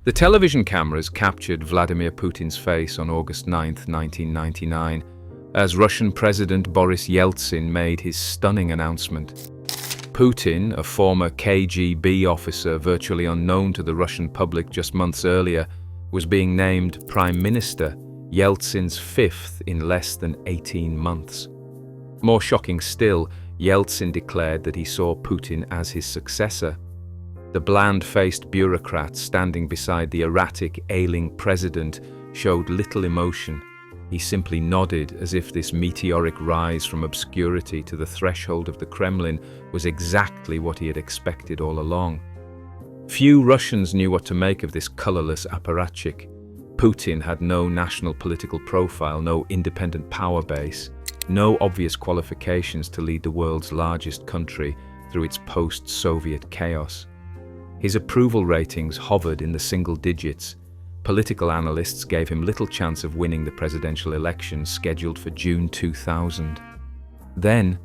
The television cameras captured Vladimir Putin's face on August 9, 1999, as Russian President Boris Yeltsin made his stunning announcement. Putin, a former KGB officer virtually unknown to the Russian public just months earlier, was being named Prime Minister, Yeltsin's fifth in less than 18 months. More shocking still, Yeltsin declared that he saw Putin as his successor. The bland-faced bureaucrat standing beside the erratic, ailing president showed little emotion. He simply nodded as if this meteoric rise from obscurity to the threshold of the Kremlin was exactly what he had expected all along. Few Russians knew what to make of this colorless apparatchik. Putin had no national political profile, no independent power base, no obvious qualifications to lead the world's largest country through its post-Soviet chaos. His approval ratings hovered in the single digits. Political analysts gave him little chance of winning the presidential election scheduled for June 2000. Then,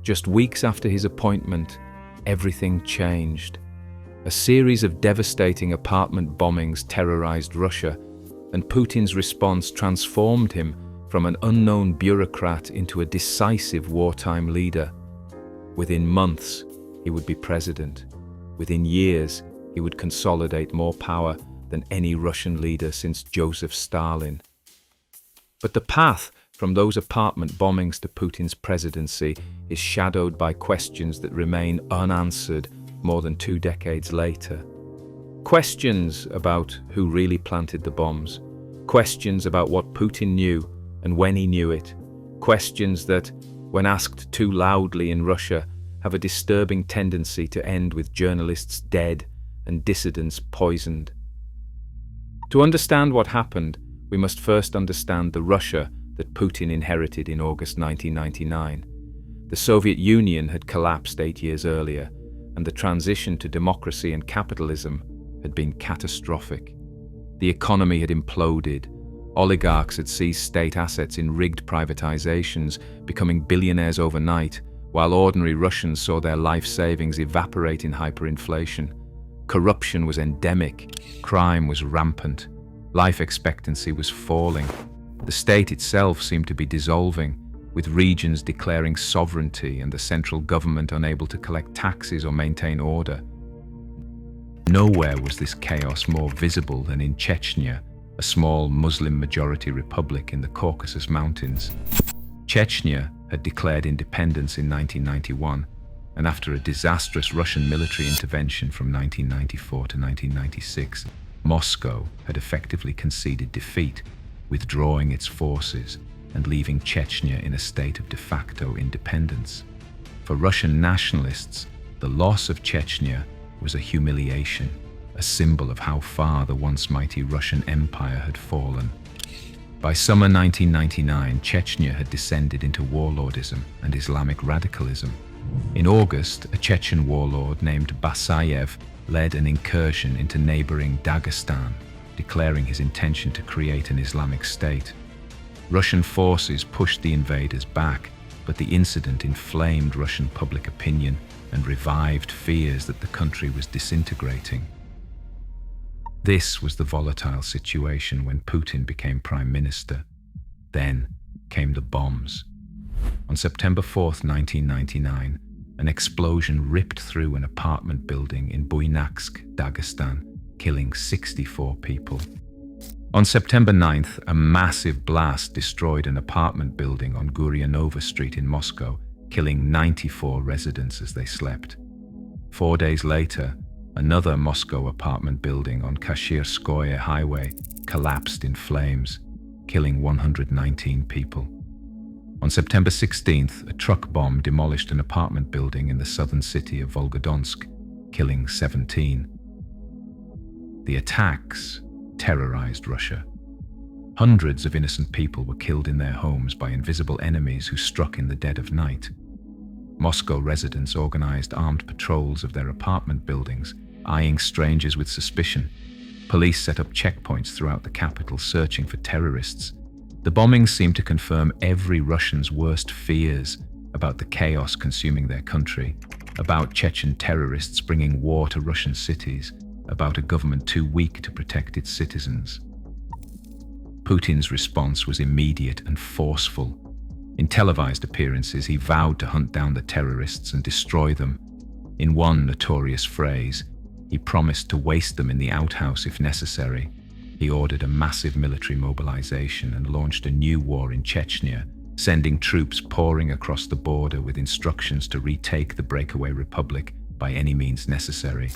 just weeks after his appointment, everything changed. A series of devastating apartment bombings terrorized Russia, and Putin's response transformed him from an unknown bureaucrat into a decisive wartime leader. Within months, he would be president. Within years, he would consolidate more power than any Russian leader since Joseph Stalin. But the path from those apartment bombings to Putin's presidency is shadowed by questions that remain unanswered more than 2 decades later. Questions about who really planted the bombs. Questions about what Putin knew and when he knew it. Questions that, when asked too loudly in Russia, have a disturbing tendency to end with journalists dead and dissidents poisoned. To understand what happened, we must first understand the Russia that Putin inherited in August 1999. The Soviet Union had collapsed 8 years earlier, and the transition to democracy and capitalism had been catastrophic. The economy had imploded. Oligarchs had seized state assets in rigged privatizations, becoming billionaires overnight, while ordinary Russians saw their life savings evaporate in hyperinflation. Corruption was endemic, crime was rampant, life expectancy was falling. The state itself seemed to be dissolving, with regions declaring sovereignty and the central government unable to collect taxes or maintain order. Nowhere was this chaos more visible than in Chechnya, a small Muslim-majority republic in the Caucasus Mountains. Chechnya had declared independence in 1991, and after a disastrous Russian military intervention from 1994 to 1996, Moscow had effectively conceded defeat, withdrawing its forces and leaving Chechnya in a state of de facto independence. For Russian nationalists, the loss of Chechnya was a humiliation, a symbol of how far the once mighty Russian Empire had fallen. By summer 1999, Chechnya had descended into warlordism and Islamic radicalism. In August, a Chechen warlord named Basayev led an incursion into neighboring Dagestan, declaring his intention to create an Islamic state. Russian forces pushed the invaders back, but the incident inflamed Russian public opinion and revived fears that the country was disintegrating. This was the volatile situation when Putin became prime minister. Then came the bombs. On September 4th, 1999, an explosion ripped through an apartment building in Buynaksk, Dagestan, killing 64 people. On September 9th, a massive blast destroyed an apartment building on Guryanova Street in Moscow, killing 94 residents as they slept. 4 days later, another Moscow apartment building on Kashirskoye Highway collapsed in flames, killing 119 people. On September 16th, a truck bomb demolished an apartment building in the southern city of Volgodonsk, killing 17. The attacks terrorized Russia. Hundreds of innocent people were killed in their homes by invisible enemies who struck in the dead of night. Moscow residents organized armed patrols of their apartment buildings, eyeing strangers with suspicion. Police set up checkpoints throughout the capital searching for terrorists. The bombings seemed to confirm every Russian's worst fears about the chaos consuming their country, about Chechen terrorists bringing war to Russian cities, about a government too weak to protect its citizens. Putin's response was immediate and forceful. In televised appearances, he vowed to hunt down the terrorists and destroy them. In one notorious phrase, he promised to waste them in the outhouse if necessary. He ordered a massive military mobilization and launched a new war in Chechnya, sending troops pouring across the border with instructions to retake the breakaway republic by any means necessary.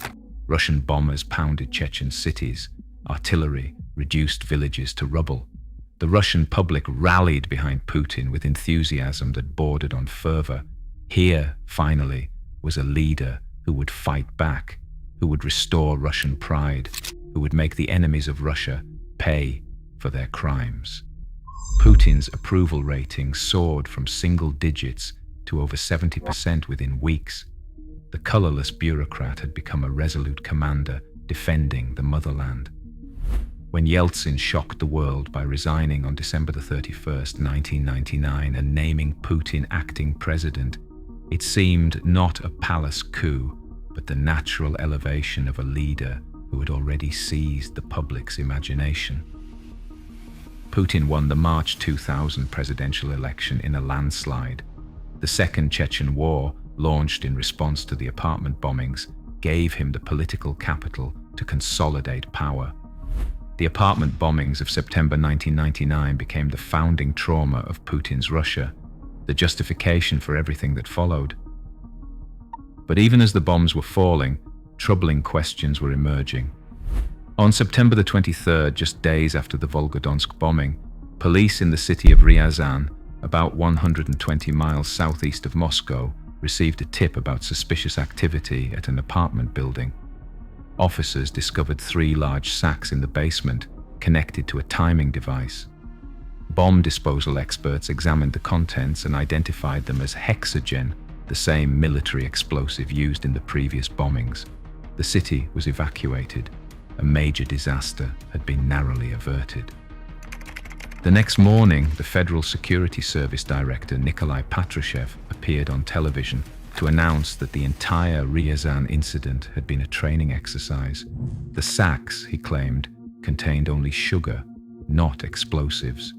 Russian bombers pounded Chechen cities. Artillery reduced villages to rubble. The Russian public rallied behind Putin with enthusiasm that bordered on fervor. Here, finally, was a leader who would fight back, who would restore Russian pride, who would make the enemies of Russia pay for their crimes. Putin's approval rating soared from single digits to over 70% within weeks. The colorless bureaucrat had become a resolute commander defending the motherland. When Yeltsin shocked the world by resigning on December 31st, 1999, and naming Putin acting president, it seemed not a palace coup, but the natural elevation of a leader who had already seized the public's imagination. Putin won the March 2000 presidential election in a landslide. The Second Chechen War, launched in response to the apartment bombings, gave him the political capital to consolidate power. The apartment bombings of September 1999 became the founding trauma of Putin's Russia, the justification for everything that followed. But even as the bombs were falling, troubling questions were emerging. On September the 23rd, just days after the Volgodonsk bombing, police in the city of Ryazan, about 120 miles southeast of Moscow, received a tip about suspicious activity at an apartment building. Officers discovered 3 large sacks in the basement, connected to a timing device. Bomb disposal experts examined the contents and identified them as hexogen, the same military explosive used in the previous bombings. The city was evacuated. A major disaster had been narrowly averted. The next morning, the Federal Security Service Director Nikolai Patrushev appeared on television to announce that the entire Ryazan incident had been a training exercise. The sacks, he claimed, contained only sugar, not explosives.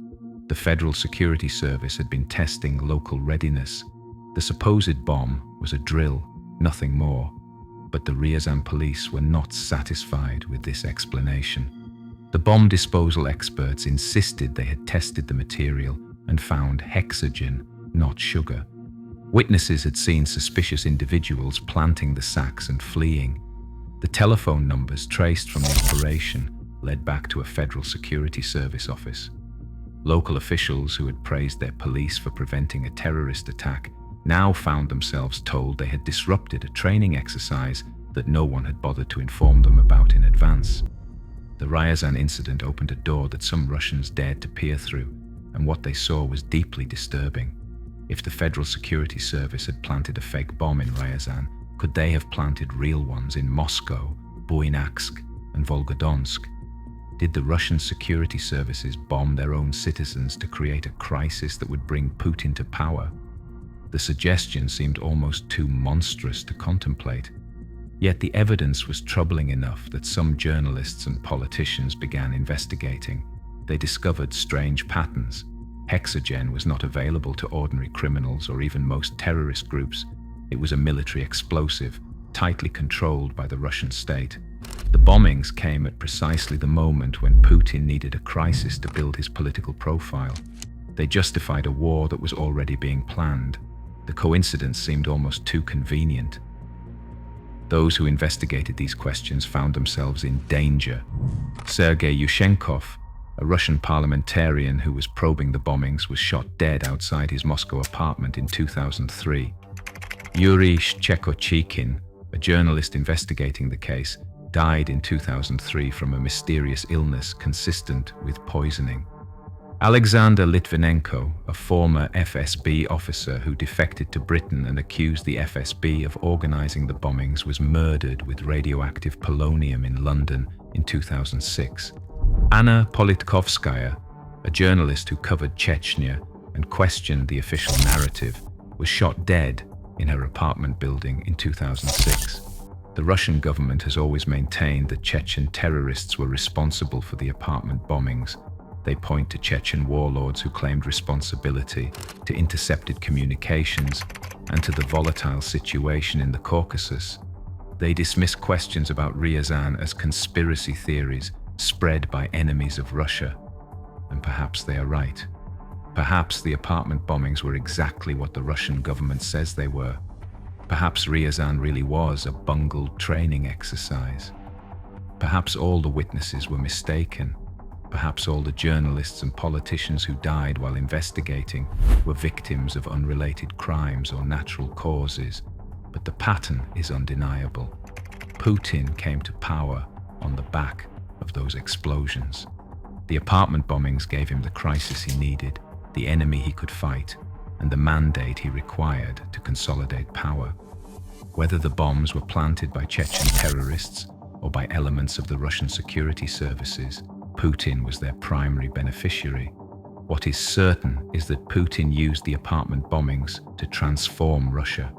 The Federal Security Service had been testing local readiness. The supposed bomb was a drill, nothing more. But the Ryazan police were not satisfied with this explanation. The bomb disposal experts insisted they had tested the material and found hexogen, not sugar. Witnesses had seen suspicious individuals planting the sacks and fleeing. The telephone numbers traced from the operation led back to a Federal Security Service office. Local officials who had praised their police for preventing a terrorist attack now found themselves told they had disrupted a training exercise that no one had bothered to inform them about in advance. The Ryazan incident opened a door that some Russians dared to peer through, and what they saw was deeply disturbing. If the Federal Security Service had planted a fake bomb in Ryazan, could they have planted real ones in Moscow, Buyansk, and Volgodonsk? Did the Russian security services bomb their own citizens to create a crisis that would bring Putin to power? The suggestion seemed almost too monstrous to contemplate. Yet the evidence was troubling enough that some journalists and politicians began investigating. They discovered strange patterns. Hexogen was not available to ordinary criminals or even most terrorist groups. It was a military explosive, tightly controlled by the Russian state. The bombings came at precisely the moment when Putin needed a crisis to build his political profile. They justified a war that was already being planned. The coincidence seemed almost too convenient. Those who investigated these questions found themselves in danger. Sergei Yushchenkov, a Russian parliamentarian who was probing the bombings, was shot dead outside his Moscow apartment in 2003. Yuri Shchekochikin, a journalist investigating the case, died in 2003 from a mysterious illness consistent with poisoning. Alexander Litvinenko, a former FSB officer who defected to Britain and accused the FSB of organizing the bombings, was murdered with radioactive polonium in London in 2006. Anna Politkovskaya, a journalist who covered Chechnya and questioned the official narrative, was shot dead in her apartment building in 2006. The Russian government has always maintained that Chechen terrorists were responsible for the apartment bombings. They point to Chechen warlords who claimed responsibility, to intercepted communications, and to the volatile situation in the Caucasus. They dismiss questions about Ryazan as conspiracy theories spread by enemies of Russia. And perhaps they are right. Perhaps the apartment bombings were exactly what the Russian government says they were. Perhaps Ryazan really was a bungled training exercise. Perhaps all the witnesses were mistaken. Perhaps all the journalists and politicians who died while investigating were victims of unrelated crimes or natural causes. But the pattern is undeniable. Putin came to power on the back of those explosions. The apartment bombings gave him the crisis he needed, the enemy he could fight, and the mandate he required to consolidate power. Whether the bombs were planted by Chechen terrorists or by elements of the Russian security services, Putin was their primary beneficiary. What is certain is that Putin used the apartment bombings to transform Russia.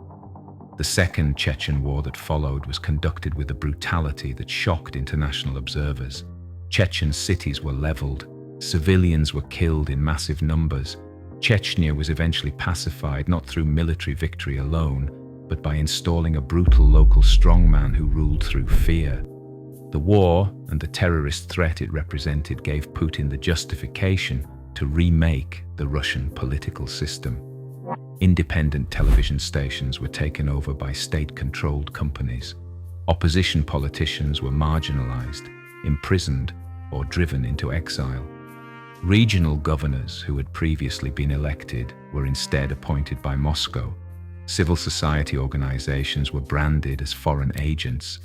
The second Chechen war that followed was conducted with a brutality that shocked international observers. Chechen cities were leveled, civilians were killed in massive numbers. Chechnya was eventually pacified not through military victory alone, but by installing a brutal local strongman who ruled through fear. The war and the terrorist threat it represented gave Putin the justification to remake the Russian political system. Independent television stations were taken over by state-controlled companies. Opposition politicians were marginalized, imprisoned, or driven into exile. Regional governors who had previously been elected were instead appointed by Moscow. Civil society organizations were branded as foreign agents.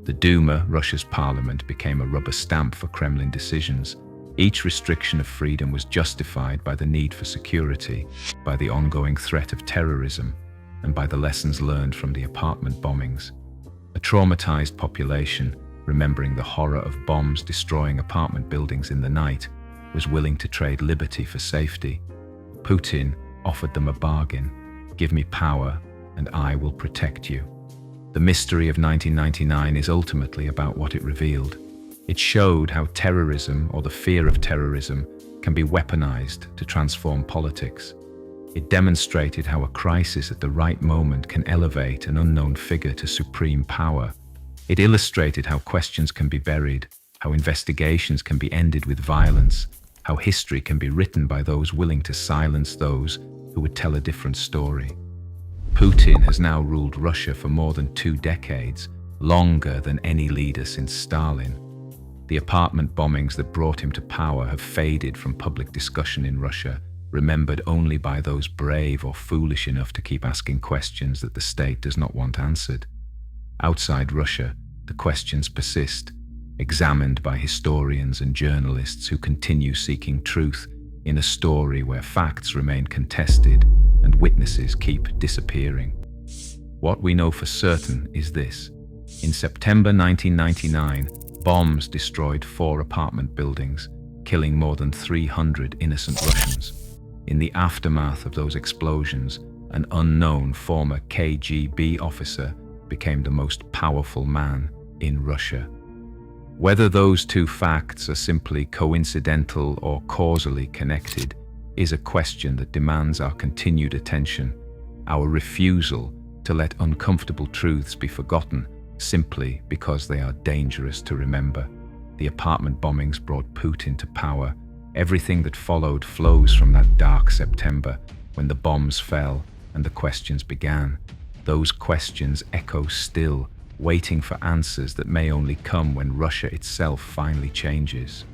The Duma, Russia's parliament, became a rubber stamp for Kremlin decisions. Each restriction of freedom was justified by the need for security, by the ongoing threat of terrorism, and by the lessons learned from the apartment bombings. A traumatized population, remembering the horror of bombs destroying apartment buildings in the night, was willing to trade liberty for safety. Putin offered them a bargain. Give me power, and I will protect you. The mystery of 1999 is ultimately about what it revealed. It showed how terrorism, or the fear of terrorism, can be weaponized to transform politics. It demonstrated how a crisis at the right moment can elevate an unknown figure to supreme power. It illustrated how questions can be buried, how investigations can be ended with violence, how history can be written by those willing to silence those who would tell a different story. Putin has now ruled Russia for more than 2 decades, longer than any leader since Stalin. The apartment bombings that brought him to power have faded from public discussion in Russia, remembered only by those brave or foolish enough to keep asking questions that the state does not want answered. Outside Russia, the questions persist, examined by historians and journalists who continue seeking truth in a story where facts remain contested and witnesses keep disappearing. What we know for certain is this. In September 1999, bombs destroyed 4 apartment buildings, killing more than 300 innocent Russians. In the aftermath of those explosions, an unknown former KGB officer became the most powerful man in Russia. Whether those 2 facts are simply coincidental or causally connected is a question that demands our continued attention, our refusal to let uncomfortable truths be forgotten simply because they are dangerous to remember. The apartment bombings brought Putin to power. Everything that followed flows from that dark September when the bombs fell and the questions began. Those questions echo still, waiting for answers that may only come when Russia itself finally changes.